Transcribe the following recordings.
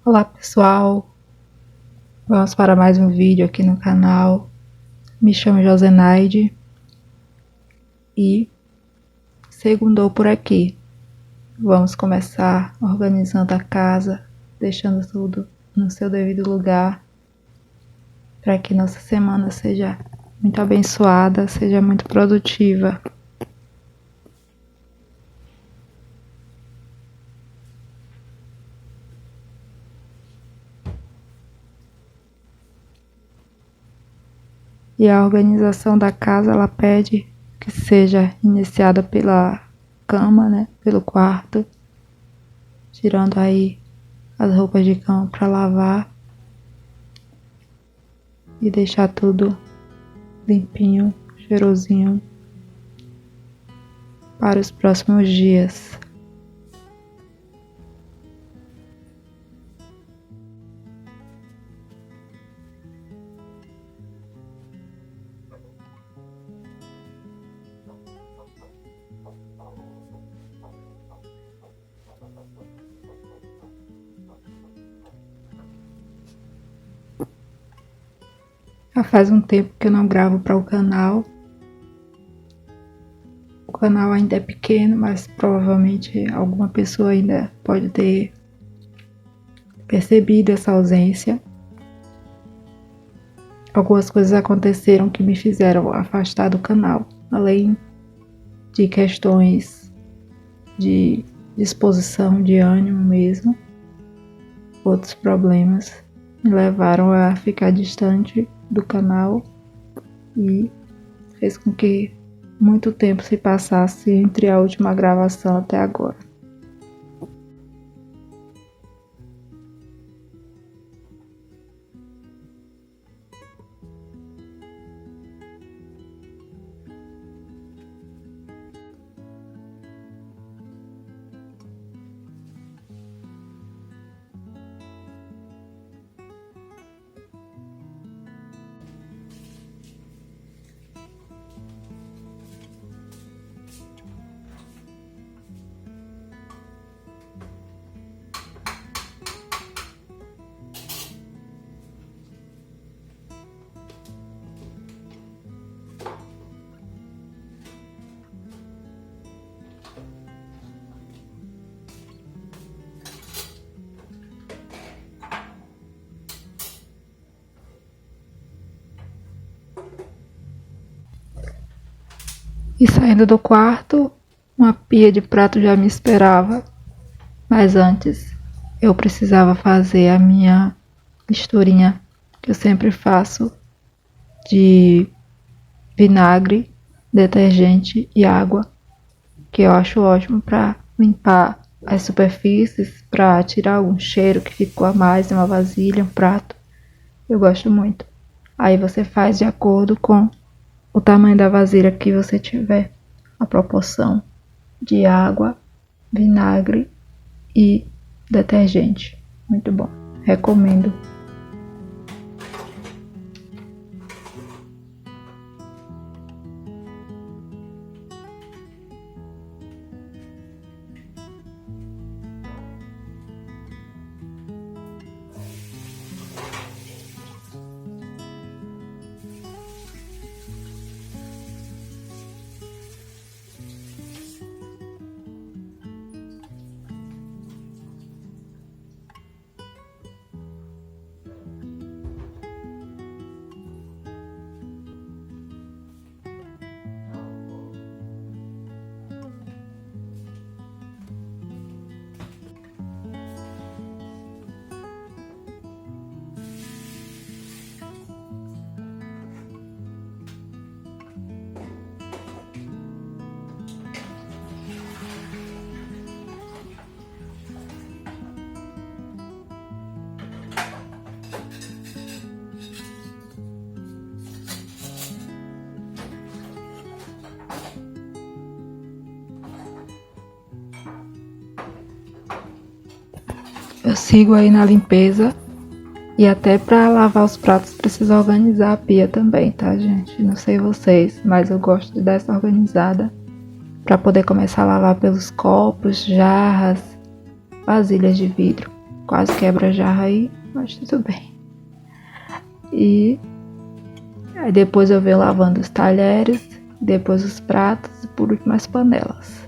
Olá pessoal, vamos para mais um vídeo aqui no canal. Me chamo Josenaide e segundou por aqui. Vamos começar organizando a casa, deixando tudo no seu devido lugar, para que nossa semana seja muito abençoada, seja muito produtiva. E a organização da casa, ela pede que seja iniciada pela cama, né? Pelo quarto, tirando aí as roupas de cama para lavar e deixar tudo limpinho, cheirosinho para os próximos dias. Já faz um tempo que eu não gravo para o canal. O canal ainda é pequeno, mas provavelmente alguma pessoa ainda pode ter percebido essa ausência. Algumas coisas aconteceram que me fizeram afastar do canal, além de questões de disposição, de ânimo mesmo. Outros problemas me levaram a ficar distante do canal e fez com que muito tempo se passasse entre a última gravação até agora. E saindo do quarto, uma pia de prato já me esperava, mas antes eu precisava fazer a minha misturinha que eu sempre faço de vinagre, detergente e água, que eu acho ótimo para limpar as superfícies, para tirar algum cheiro que ficou a mais em uma vasilha, um prato. Eu gosto muito. Aí você faz de acordo com o tamanho da vasilha que você tiver, a proporção de água, vinagre e detergente. Muito bom, recomendo. Eu sigo aí na limpeza E até para lavar os pratos precisa organizar a pia também, tá, gente? Não sei vocês, mas eu gosto de dar essa organizada para poder começar a lavar pelos copos, jarras, vasilhas de vidro. Quase quebra a jarra aí, mas tudo bem. E aí depois eu venho lavando os talheres, depois os pratos e por último as panelas.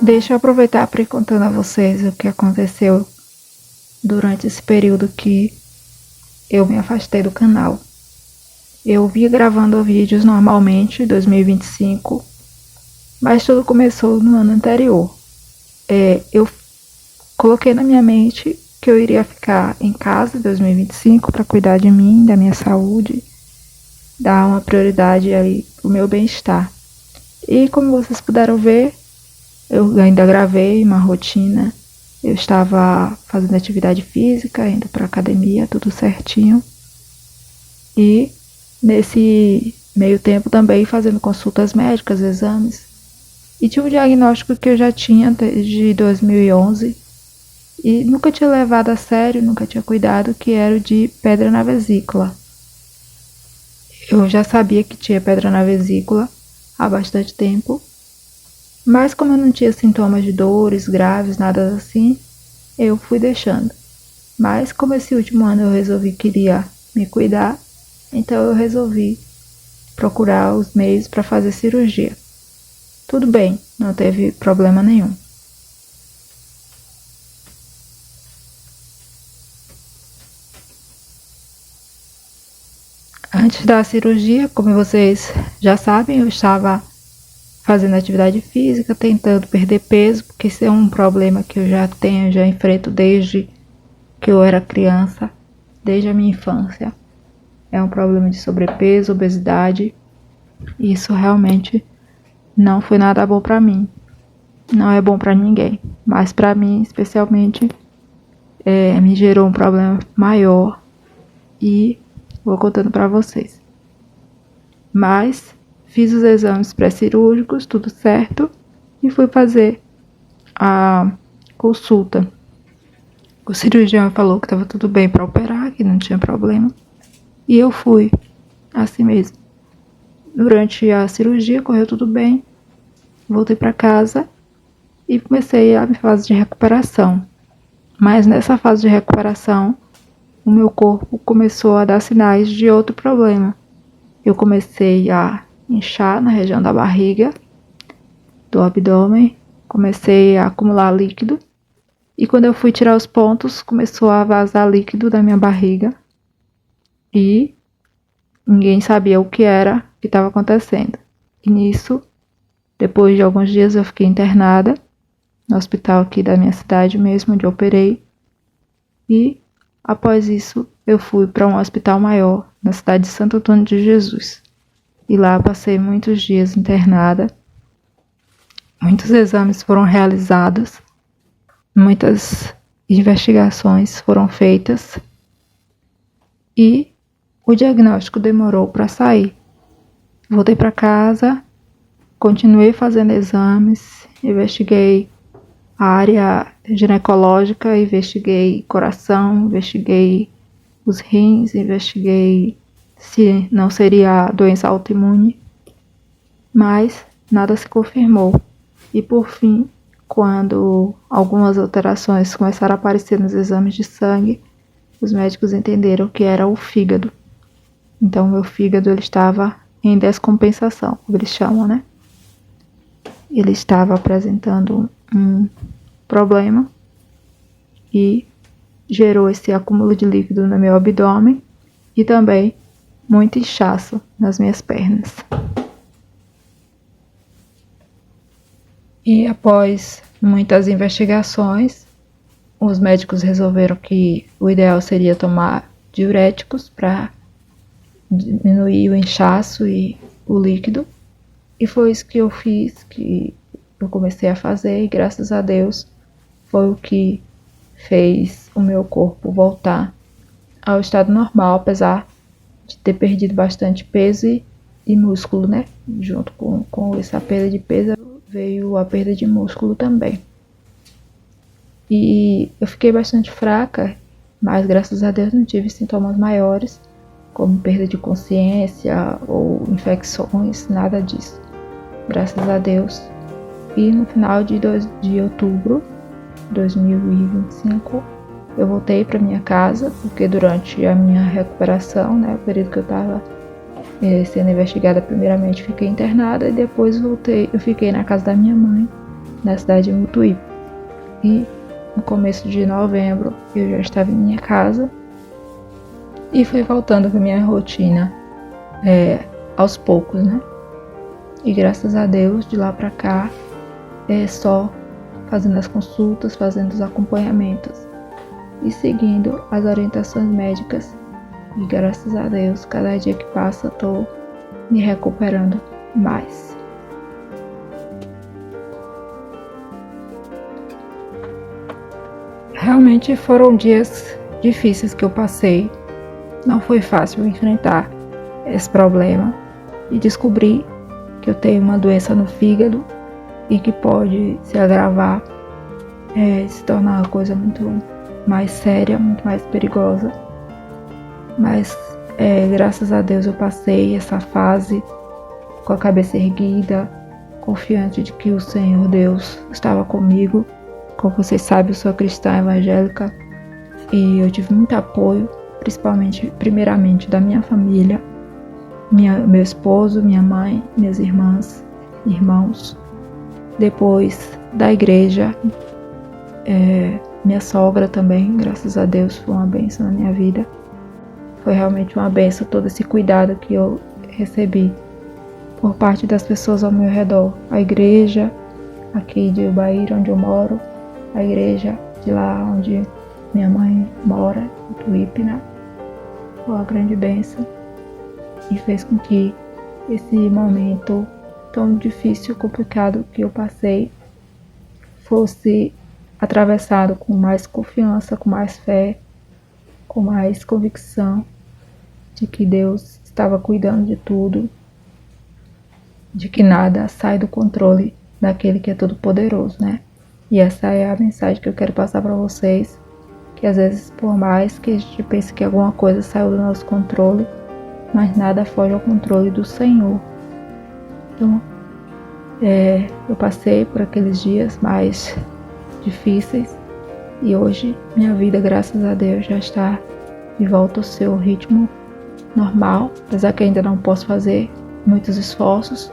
Deixa eu aproveitar para ir contando a vocês o que aconteceu durante esse período que eu me afastei do canal. Eu vinha gravando vídeos normalmente em 2025, mas tudo começou no ano anterior. Eu coloquei na minha mente que eu iria ficar em casa em 2025 para cuidar de mim, da minha saúde, dar uma prioridade aí pro meu bem-estar. E como vocês puderam ver, eu ainda gravei uma rotina. Eu estava fazendo atividade física, indo para academia, tudo certinho. E nesse meio tempo também fazendo consultas médicas, exames. E tinha um diagnóstico que eu já tinha desde 2011 e nunca tinha levado a sério, nunca tinha cuidado, que era o de pedra na vesícula. Eu já sabia que tinha pedra na vesícula há bastante tempo, mas como eu não tinha sintomas de dores graves, nada assim, eu fui deixando. Mas como esse último ano eu resolvi que iria me cuidar, então eu resolvi procurar os meios para fazer cirurgia. Tudo bem, não teve problema nenhum. Antes da cirurgia, como vocês já sabem, eu estava fazendo atividade física, tentando perder peso, porque isso é um problema que eu já enfrento desde que eu era criança, desde a minha infância. É um problema de sobrepeso, obesidade, e isso realmente não foi nada bom para mim. Não é bom para ninguém, mas para mim, especialmente, me gerou um problema maior e vou contando para vocês. Mas fiz os exames pré-cirúrgicos, tudo certo, e fui fazer a consulta. O cirurgião falou que estava tudo bem para operar, que não tinha problema, e eu fui, assim mesmo. Durante a cirurgia correu tudo bem, voltei para casa e comecei a minha fase de recuperação. Mas nessa fase de recuperação, o meu corpo começou a dar sinais de outro problema. Eu comecei a inchar na região da barriga, do abdômen, comecei a acumular líquido e quando eu fui tirar os pontos, começou a vazar líquido da minha barriga e ninguém sabia o que era que estava acontecendo. E nisso, depois de alguns dias, eu fiquei internada no hospital aqui da minha cidade mesmo, onde eu operei. E após isso, eu fui para um hospital maior, na cidade de Santo Antônio de Jesus. E lá passei muitos dias internada. Muitos exames foram realizados, muitas investigações foram feitas e o diagnóstico demorou para sair. Voltei para casa, continuei fazendo exames, investiguei a área ginecológica, investiguei coração, investiguei os rins, investiguei se não seria doença autoimune, mas nada se confirmou. E por fim, quando algumas alterações começaram a aparecer nos exames de sangue, os médicos entenderam que era o fígado. Então meu fígado ele estava em descompensação, como eles chamam, né? Ele estava apresentando um problema e gerou esse acúmulo de líquido no meu abdômen e também muito inchaço nas minhas pernas. E após muitas investigações, os médicos resolveram que o ideal seria tomar diuréticos para diminuir o inchaço e o líquido. E foi isso que eu fiz, que eu comecei a fazer e graças a Deus foi o que fez o meu corpo voltar ao estado normal, apesar de ter perdido bastante peso e músculo, né? Junto com essa perda de peso veio a perda de músculo também. E eu fiquei bastante fraca, mas graças a Deus não tive sintomas maiores, como perda de consciência ou infecções, nada disso. Graças a Deus. E no final de outubro de 2025, eu voltei para minha casa, porque durante a minha recuperação, né, o período que eu estava sendo investigada, primeiramente fiquei internada e depois voltei, eu fiquei na casa da minha mãe, na cidade de Mutuípe. E no começo de novembro eu já estava em minha casa e fui voltando para minha rotina aos poucos, né? E graças a Deus, de lá para cá, só fazendo as consultas, fazendo os acompanhamentos e seguindo as orientações médicas. E graças a Deus, cada dia que passa, estou me recuperando mais. Realmente foram dias difíceis que eu passei. Não foi fácil enfrentar esse problema e descobrir que eu tenho uma doença no fígado e que pode se agravar, se tornar uma coisa muito mais séria, muito mais perigosa. Mas graças a Deus eu passei essa fase com a cabeça erguida, confiante de que o Senhor Deus estava comigo. Como vocês sabem, eu sou cristã evangélica E eu tive muito apoio, principalmente, primeiramente, da minha família, meu esposo, minha mãe, minhas irmãs, irmãos. Depois da igreja, minha sogra também, graças a Deus, foi uma bênção na minha vida. Foi realmente uma bênção todo esse cuidado que eu recebi por parte das pessoas ao meu redor. A igreja aqui de Ubaíra, onde eu moro, a igreja de lá onde minha mãe mora, em Tuípina, foi uma grande bênção e fez com que esse momento tão difícil e complicado que eu passei fosse atravessado com mais confiança, com mais fé, com mais convicção de que Deus estava cuidando de tudo, de que nada sai do controle daquele que é todo poderoso, né? E essa é a mensagem que eu quero passar para vocês, que às vezes, por mais que a gente pense que alguma coisa saiu do nosso controle, mas nada foge ao controle do Senhor. Então, eu passei por aqueles dias mais difíceis e hoje minha vida, graças a Deus, já está de volta ao seu ritmo normal, apesar que ainda não posso fazer muitos esforços,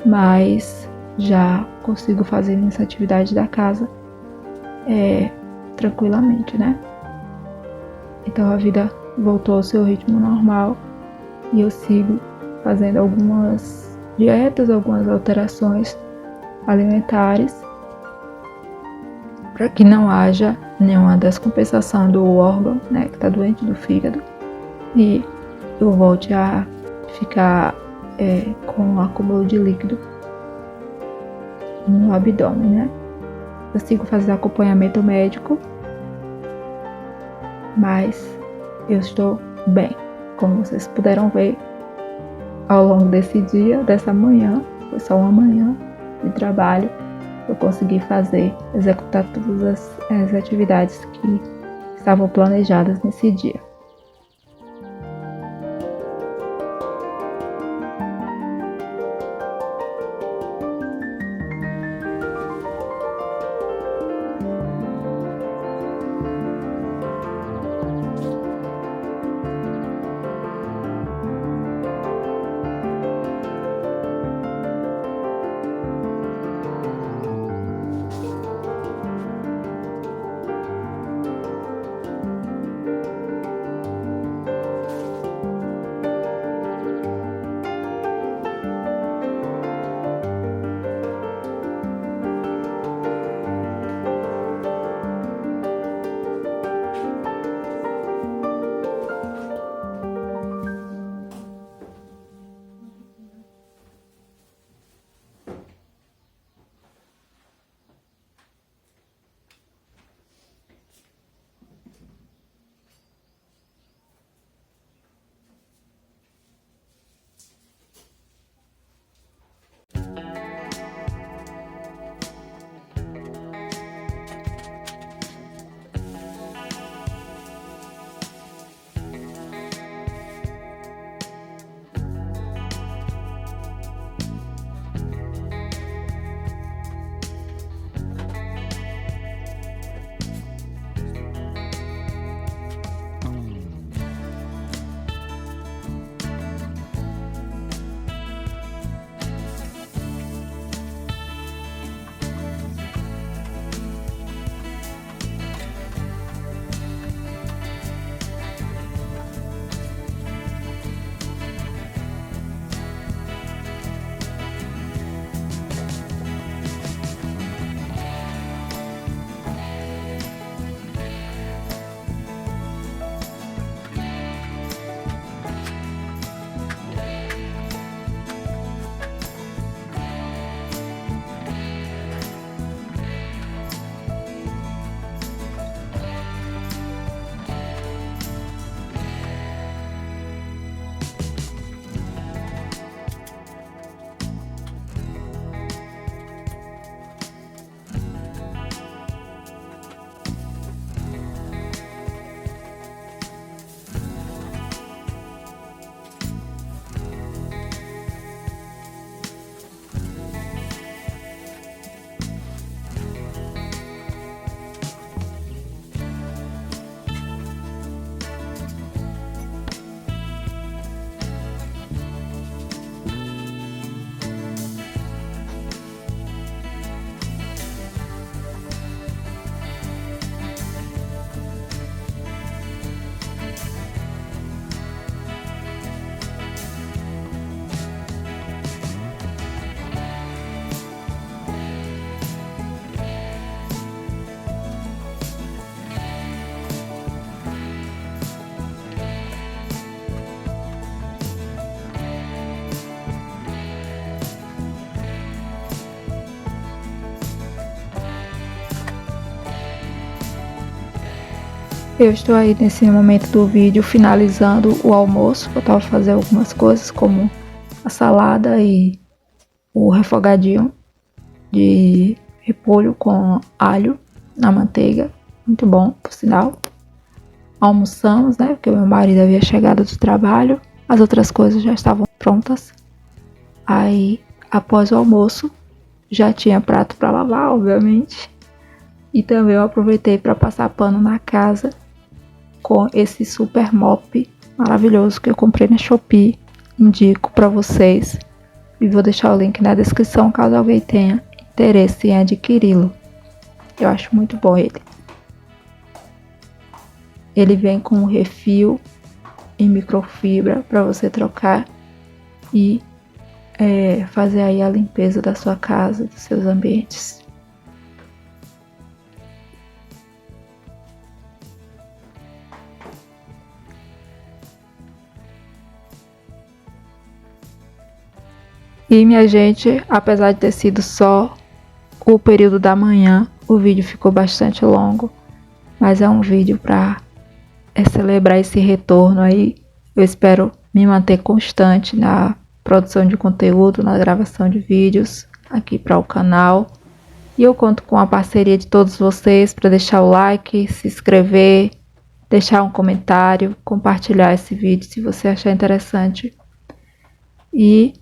mas já consigo fazer minhas atividades da casa tranquilamente, né? Então a vida voltou ao seu ritmo normal e eu sigo fazendo algumas dietas, algumas alterações alimentares para que não haja nenhuma descompensação do órgão, né, que está doente, do fígado, e eu volte a ficar com um acúmulo de líquido no abdômen, né? Eu sigo fazendo acompanhamento médico, mas eu estou bem. Como vocês puderam ver ao longo desse dia, dessa manhã, foi só uma manhã de trabalho, eu consegui executar todas as atividades que estavam planejadas nesse dia. Eu estou aí nesse momento do vídeo finalizando o almoço. Eu tava fazendo algumas coisas como a salada e o refogadinho de repolho com alho na manteiga. Muito bom, por sinal. Almoçamos, né? Porque meu marido havia chegado do trabalho. As outras coisas já estavam prontas. Aí, após o almoço, já tinha prato para lavar, obviamente. E também eu aproveitei para passar pano na casa com esse super mop maravilhoso que eu comprei na Shopee. Indico para vocês. E vou deixar o link na descrição caso alguém tenha interesse em adquiri-lo. Eu acho muito bom ele. Ele vem com um refil em microfibra para você trocar e fazer aí a limpeza da sua casa, dos seus ambientes. E minha gente, apesar de ter sido só o período da manhã, o vídeo ficou bastante longo, mas é um vídeo para celebrar esse retorno aí. Eu espero me manter constante na produção de conteúdo, na gravação de vídeos aqui para o canal. E eu conto com a parceria de todos vocês para deixar o like, se inscrever, deixar um comentário, compartilhar esse vídeo se você achar interessante. E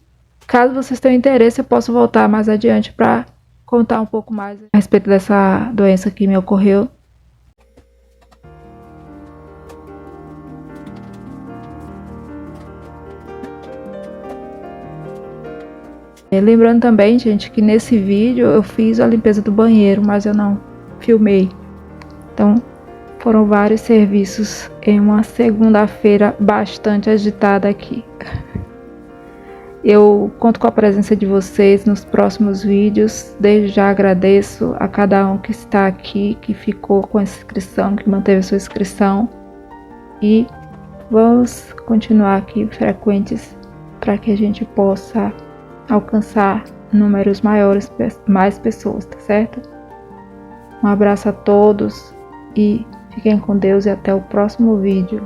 caso vocês tenham interesse, eu posso voltar mais adiante para contar um pouco mais a respeito dessa doença que me ocorreu. Lembrando também, gente, que nesse vídeo eu fiz a limpeza do banheiro, mas eu não filmei. Então, foram vários serviços em uma segunda-feira bastante agitada aqui. Eu conto com a presença de vocês nos próximos vídeos. Desde já agradeço a cada um que está aqui, que ficou com a inscrição, que manteve a sua inscrição. E vamos continuar aqui frequentes para que a gente possa alcançar números maiores, mais pessoas, tá certo? Um abraço a todos e fiquem com Deus e até o próximo vídeo.